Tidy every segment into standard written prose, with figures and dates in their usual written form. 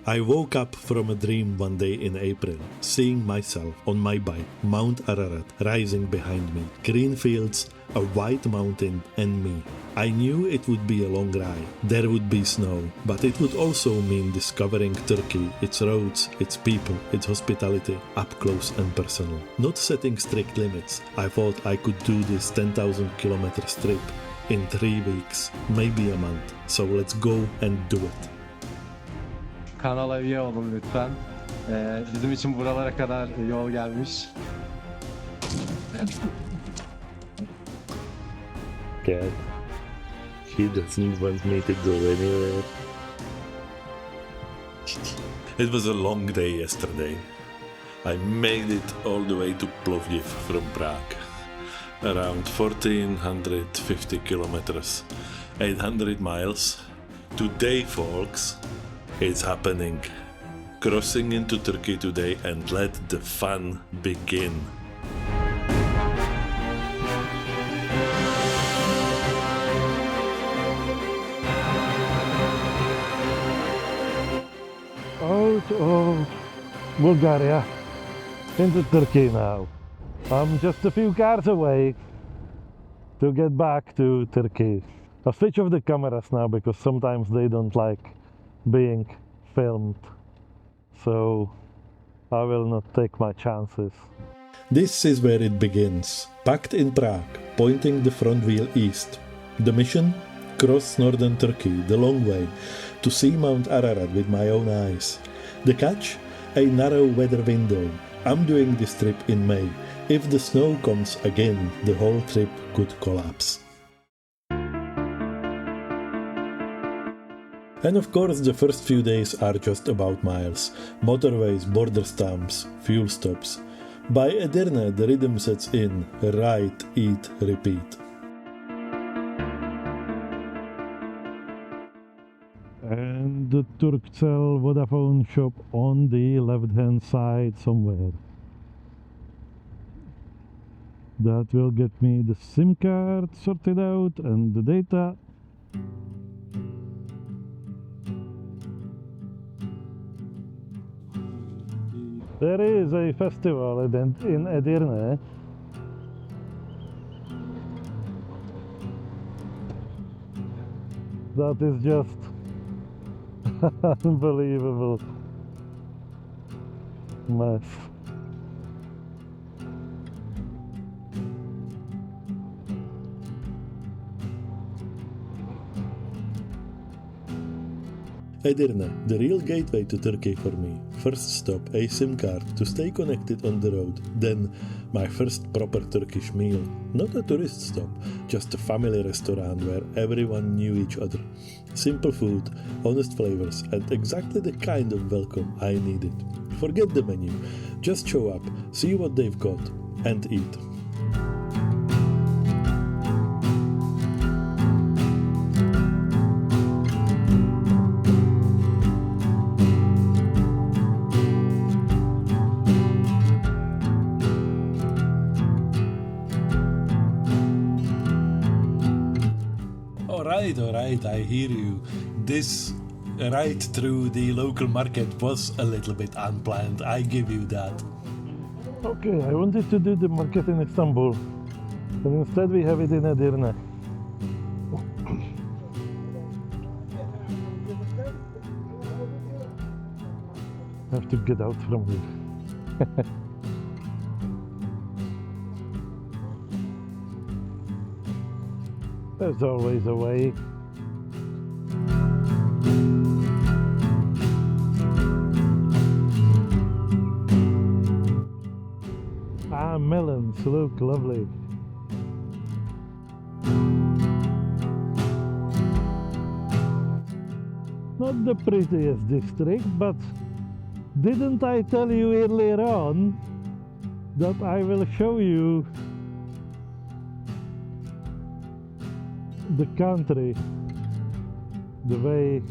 I woke up from a dream one day in April, seeing myself on my bike, Mount Ararat, rising behind me, green fields, a white mountain, and me. I knew it would be a long ride. There would be snow, but it would also mean discovering Turkey, its roads, its people, its hospitality, up close and personal. Not setting strict limits, I thought I could do this 10,000 kilometer trip in 3 weeks, maybe a month. So let's go and do it. Kanala üye olun lütfen. Bizim için buralara kadar yol gelmiş. God, he doesn't want me to go anywhere. It was a long day yesterday. I made it all the way to Plovdiv from Prague. Around 1450 kilometers, 800 miles. Today, folks, it's happening. Crossing into Turkey today, and let the fun begin. Out of Bulgaria into Turkey now. I'm just a few cars away to get back to Turkey. I'll switch off the cameras now because sometimes they don't like being filmed, so I will not take my chances. This is where it begins, packed in Prague, pointing the front wheel east. The mission? Cross northern Turkey the long way, to see Mount Ararat with my own eyes. The catch? A narrow weather window. I'm doing this trip in May. If the snow comes again, the whole trip could collapse. And of course the first few days are just about miles, motorways, border stamps, fuel stops. By Edirne the rhythm sets in, ride, eat, repeat. And the Turkcell Vodafone shop on the left hand side somewhere. That will get me the SIM card sorted out and the data. There is a festival in Edirne. That is just unbelievable mess. Edirne, the real gateway to Turkey for me. First stop, a SIM card to stay connected on the road. Then, my first proper Turkish meal. Not a tourist stop, just a family restaurant where everyone knew each other. Simple food, honest flavors, and exactly the kind of welcome I needed. Forget the menu, just show up, see what they've got, and eat. Alright, I hear you. This ride through the local market was a little bit unplanned, I give you that. Okay, I wanted to do the market in Istanbul, but instead we have it in Edirne. I have to get out from here. There's always a way. Ah, melons look lovely. Not the prettiest district, but didn't I tell you earlier on that I will show you the country the way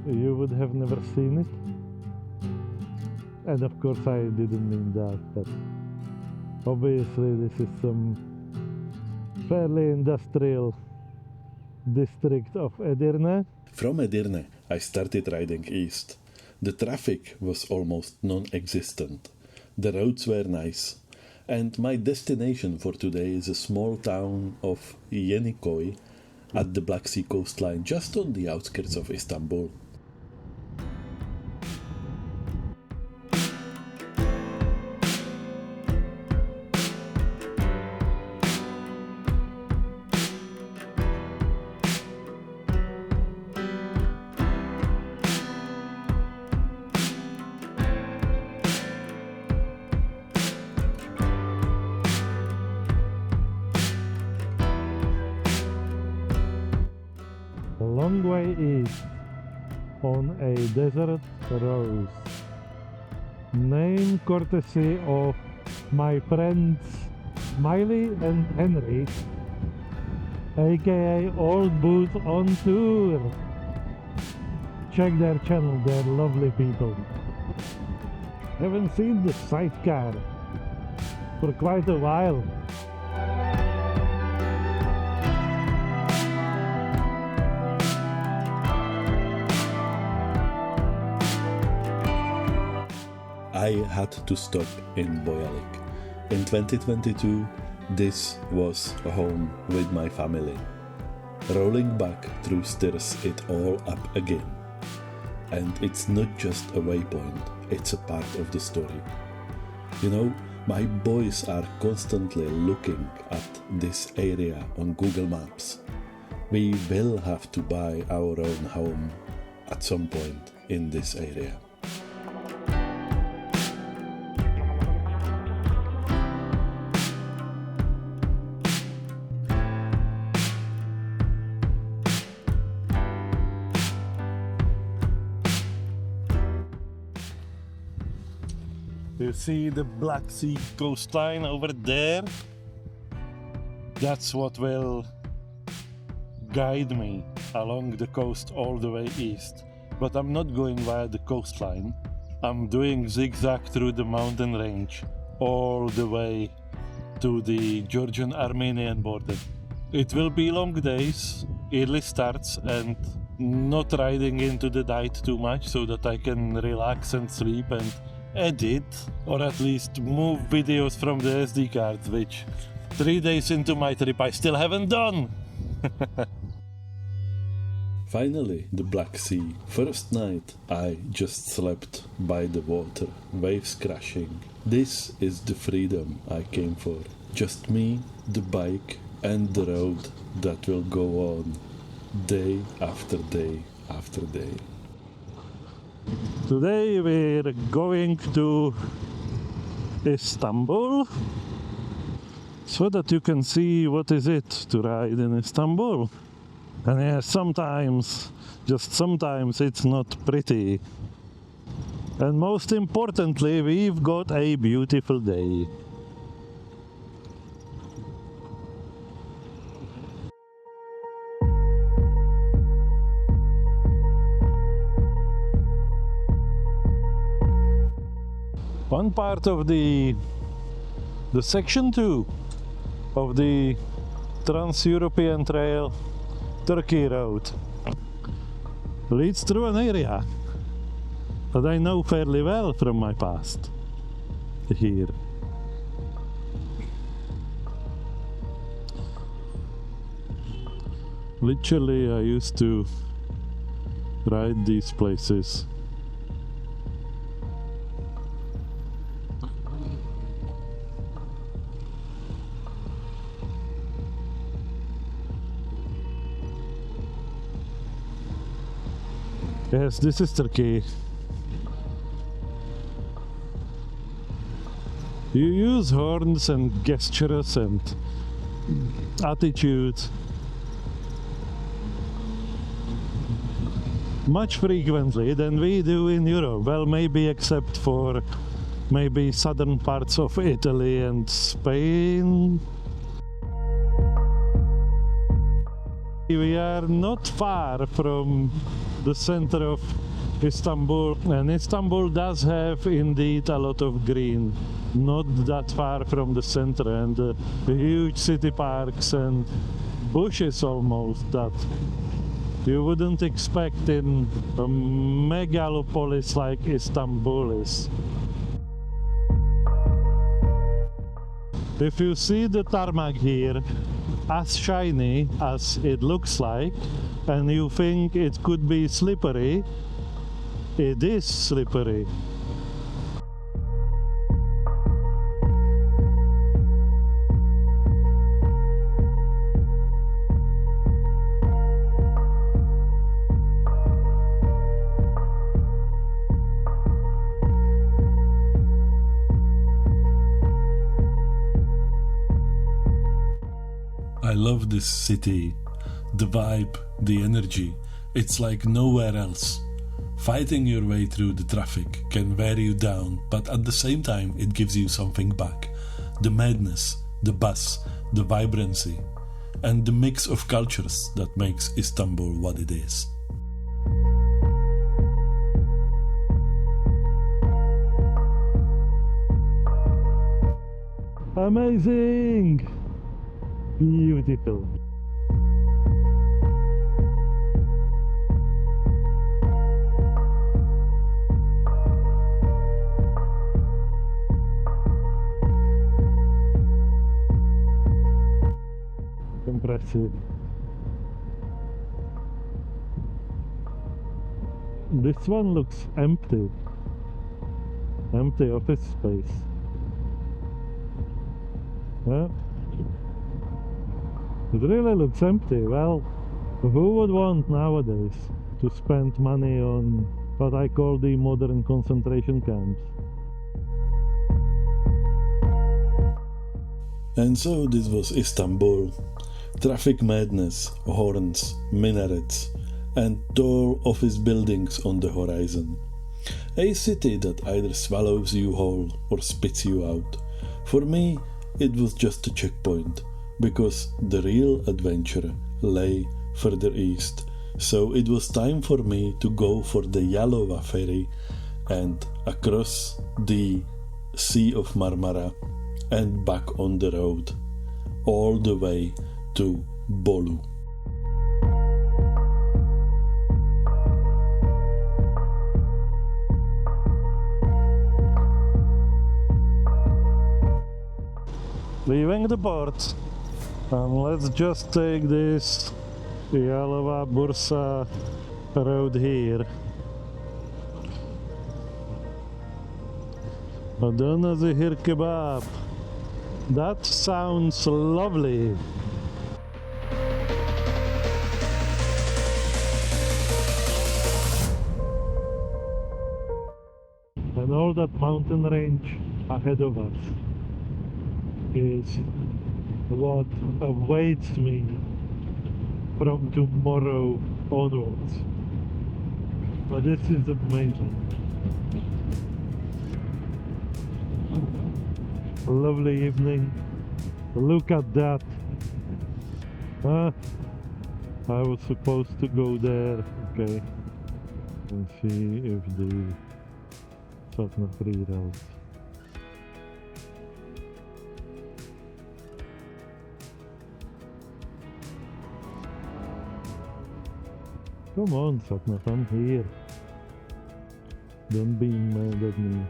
you would have never seen it? And of course I didn't mean that, but obviously this is some fairly industrial district of Edirne. From Edirne, I started riding east. The traffic was almost non-existent. The roads were nice. And my destination for today is a small town of Yeniköy at the Black Sea coastline, just on the outskirts of Istanbul. A long way east on a desert rose. Name courtesy of my friends Miley and Henry, aka Old Boots on Tour. Check their channel, they're lovely people. Haven't seen the sidecar for quite a while. I had to stop in Boyalik. In 2022, this was home with my family. Rolling back through stirs it all up again. And it's not just a waypoint, it's a part of the story. You know, my boys are constantly looking at this area on Google Maps. We will have to buy our own home at some point in this area. You see the Black Sea coastline over there? That's what will guide me along the coast all the way east. But I'm not going via the coastline. I'm doing zigzag through the mountain range all the way to the Georgian-Armenian border. It will be long days, early starts, and not riding into the night too much so that I can relax and sleep and edit, or at least move videos from the SD card, which 3 days into my trip I still haven't done. Finally, the Black Sea. First night, I just slept by the water, waves crashing. This is the freedom I came for. Just me, the bike, and the road that will go on day after day after day. Today we're going to Istanbul so that you can see what is it to ride in Istanbul. And yeah, sometimes, just sometimes, it's not pretty. And most importantly, we've got a beautiful day. One part of the section 2 of the Trans-European Trail Turkey Road leads through an area that I know fairly well from my past here. Literally, I used to ride these places. Yes, this is Turkey. You use horns and gestures and attitude much frequently than we do in Europe. Well, maybe except for maybe southern parts of Italy and Spain. We are not far from the center of Istanbul, and Istanbul does have indeed a lot of green, not that far from the center, and huge city parks and bushes almost that you wouldn't expect in a megalopolis like Istanbul is. If you see the tarmac here as shiny as it looks like, and you think it could be slippery, it is slippery. I love this city, the vibe, the energy, it's like nowhere else. Fighting your way through the traffic can wear you down, but at the same time it gives you something back. The madness, the buzz, the vibrancy, and the mix of cultures that makes Istanbul what it is. Amazing! Beautiful. Impressive. This one looks empty. Empty office space. Yeah. It really looks empty. Well, who would want nowadays to spend money on what I call the modern concentration camps? And so this was Istanbul. Traffic madness, horns, minarets, and tall office buildings on the horizon. A city that either swallows you whole or spits you out. For me, it was just a checkpoint, because the real adventure lay further east. So it was time for me to go for the Yalova ferry and across the Sea of Marmara and back on the road, all the way to Bolu. Leaving the port, and let's just take this Yalova Bursa road here. Adana Zihir kebab. That sounds lovely. And all that mountain range ahead of us is what awaits me from tomorrow onwards. But this is amazing. Lovely evening. Look at that. I was supposed to go there. Okay. And see if the Satna reroutes. Come on, Satnav, I'm here. Don't be mad at me.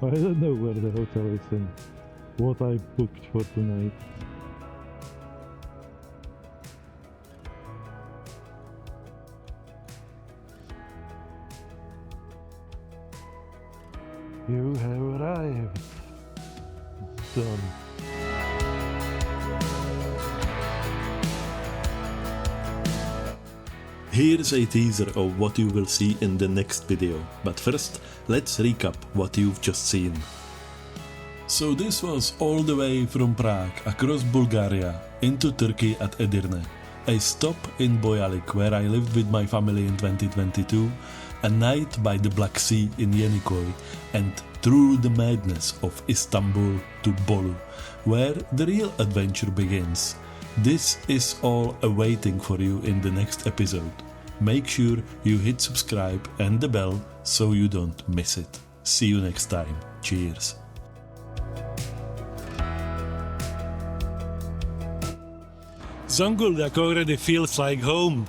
I don't know where the hotel is and what I booked for tonight. You have arrived. Done. Here's a teaser of what you will see in the next video, but first let's recap what you've just seen. So this was all the way from Prague across Bulgaria into Turkey at Edirne, a stop in Boyalik where I lived with my family in 2022, a night by the Black Sea in Yeniköy, and through the madness of Istanbul to Bolu, where the real adventure begins. This is all awaiting for you in the next episode. Make sure you hit subscribe and the bell so you don't miss it. See you next time. Cheers. Zonguldak already feels like home.